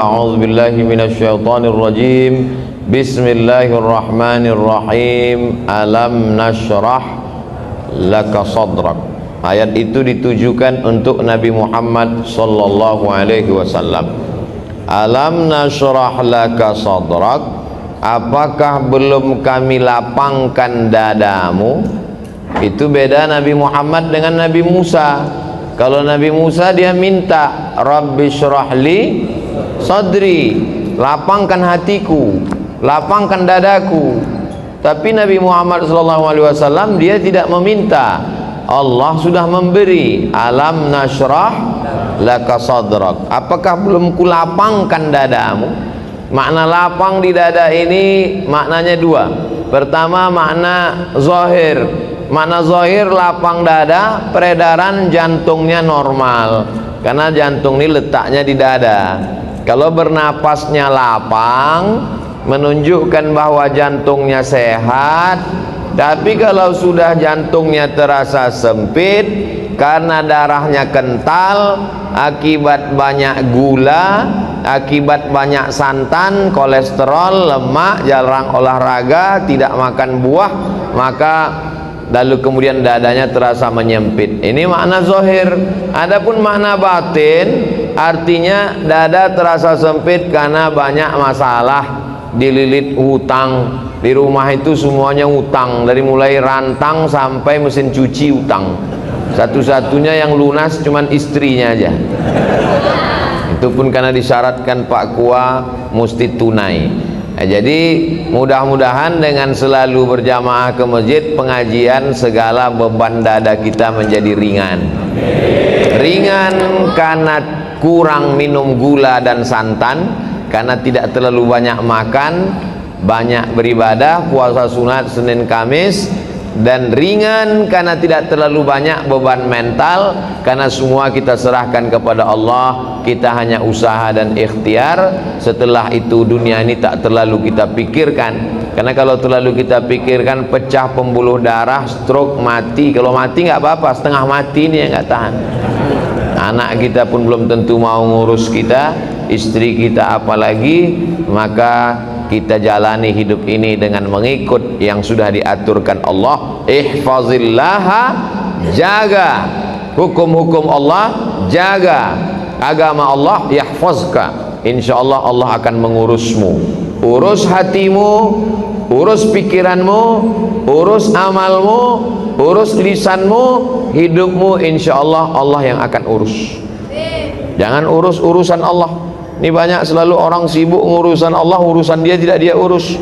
A'udzu billahi minasyaitonir rajim. Bismillahirrahmanirrahim. Alam nashrah laka sadrak. Ayat itu ditujukan untuk Nabi Muhammad sallallahu alaihi wasallam. Alam nashrah laka sadrak. Apakah belum kami lapangkan dadamu? Itu beda Nabi Muhammad dengan Nabi Musa. Kalau Nabi Musa dia minta Rabbi syrahli sadri, lapangkan hatiku, lapangkan dadaku. Tapi Nabi Muhammad SAW dia tidak meminta, Allah sudah memberi. Alam nashrah laka sadrak. Apakah belum kulapangkan dadamu? Makna lapang di dada ini maknanya dua. Pertama makna zahir. Makna zahir lapang dada, peredaran jantungnya normal, karena jantung ini letaknya di dada. Kalau bernapasnya lapang, menunjukkan bahwa jantungnya sehat. Tapi kalau sudah jantungnya terasa sempit karena darahnya kental, akibat banyak gula, akibat banyak santan, kolesterol, lemak, jarang olahraga, tidak makan buah, maka lalu kemudian dadanya terasa menyempit. Ini makna zahir. Adapun makna batin, artinya dada terasa sempit karena banyak masalah, dililit hutang. Di rumah itu semuanya hutang, dari mulai rantang sampai mesin cuci hutang. Satu-satunya yang lunas cuman istrinya aja. Itu pun karena disyaratkan Pak Kua mesti tunai. Jadi mudah-mudahan dengan selalu berjamaah ke masjid, pengajian, segala beban dada kita menjadi ringan. Ringan karena kurang minum gula dan santan, karena tidak terlalu banyak makan, banyak beribadah, puasa sunat Senin Kamis. Dan ringan karena tidak terlalu banyak beban mental, karena semua kita serahkan kepada Allah. Kita hanya usaha dan ikhtiar. Setelah itu dunia ini tak terlalu kita pikirkan, karena kalau terlalu kita pikirkan pecah pembuluh darah, stroke, mati. Kalau mati nggak apa-apa, setengah mati ini yang nggak tahan. Anak kita pun belum tentu mau ngurus kita, istri kita apalagi. Maka kita jalani hidup ini dengan mengikut yang sudah diaturkan Allah. Ihfazillaha, jaga hukum-hukum Allah, jaga agama Allah, yahfazka. Insyaallah Allah akan mengurusmu. Urus hatimu, urus pikiranmu, urus amalmu, urus lisanmu, hidupmu, insyaallah Allah yang akan urus. Jangan urus urusan Allah. Ini banyak selalu orang sibuk ngurusan Allah, urusan dia tidak dia urus.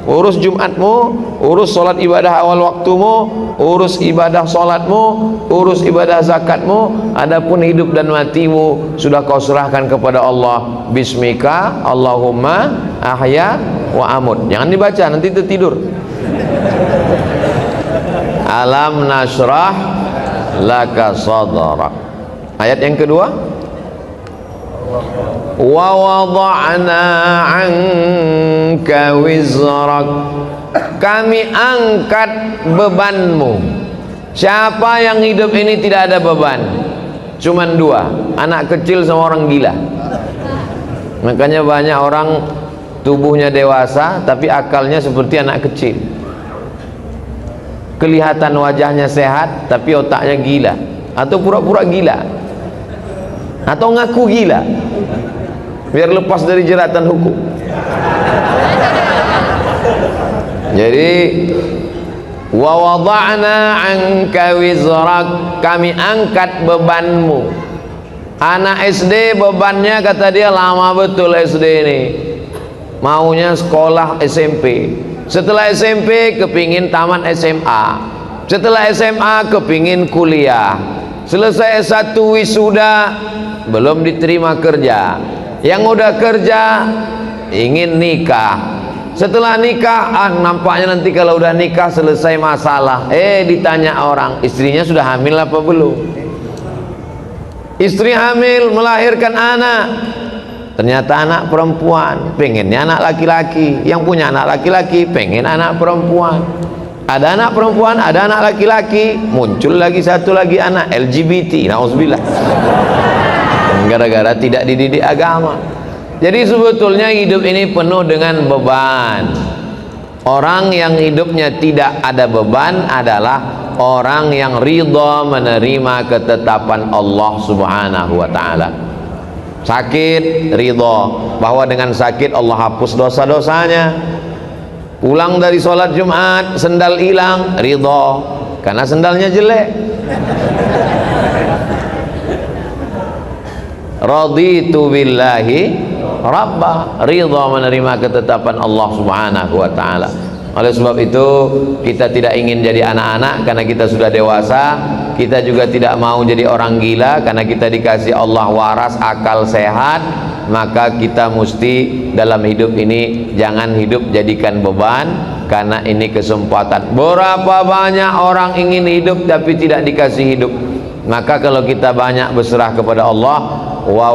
Urus Jumatmu, urus solat ibadah awal waktumu, urus ibadah solatmu, urus ibadah zakatmu. Adapun hidup dan matimu sudah kau serahkan kepada Allah. Bismika Allahumma ahya wa amut. Jangan dibaca, nanti tertidur. Alam nashrah laka sadrak. Ayat yang kedua, wa wada'na 'anka wizrak. Kami angkat bebanmu. Siapa yang hidup ini tidak ada beban? Cuman dua, anak kecil sama orang gila. Makanya banyak orang tubuhnya dewasa tapi akalnya seperti anak kecil. Kelihatan wajahnya sehat tapi otaknya gila, atau pura-pura gila, atau ngaku gila biar lepas dari jeratan hukum. Jadi wa wada'na 'anka wizrak, kami angkat bebanmu. Anak SD bebannya kata dia lama betul SD ini, maunya sekolah SMP. Setelah SMP kepingin tamat SMA, setelah SMA kepingin kuliah, selesai S1 wisuda belum diterima kerja. Yang udah kerja ingin nikah. Setelah nikah, nampaknya nanti kalau udah nikah selesai masalah. Ditanya orang, istrinya sudah hamil apa belum? Istri hamil, melahirkan anak. Ternyata anak perempuan, pengennya anak laki-laki. Yang punya anak laki-laki pengen anak perempuan. Ada anak perempuan, ada anak laki-laki, muncul lagi satu lagi anak LGBT. Nauzubillah. Gara-gara tidak dididik agama. Jadi sebetulnya hidup ini penuh dengan beban. Orang yang hidupnya tidak ada beban adalah orang yang ridha menerima ketetapan Allah Subhanahu wa taala. Sakit, ridha bahwa dengan sakit Allah hapus dosa-dosanya. Pulang dari sholat Jumat, sendal hilang, ridha karena sendalnya jelek. Raditu billahi Rabbah, ridha menerima ketetapan Allah Subhanahu wa taala. Oleh sebab itu kita tidak ingin jadi anak-anak karena kita sudah dewasa. Kita juga tidak mau jadi orang gila karena kita dikasih Allah waras, akal sehat. Maka kita mesti dalam hidup ini jangan hidup jadikan beban, karena ini kesempatan. Berapa banyak orang ingin hidup tapi tidak dikasih hidup. Maka kalau kita banyak berserah kepada Allah, wa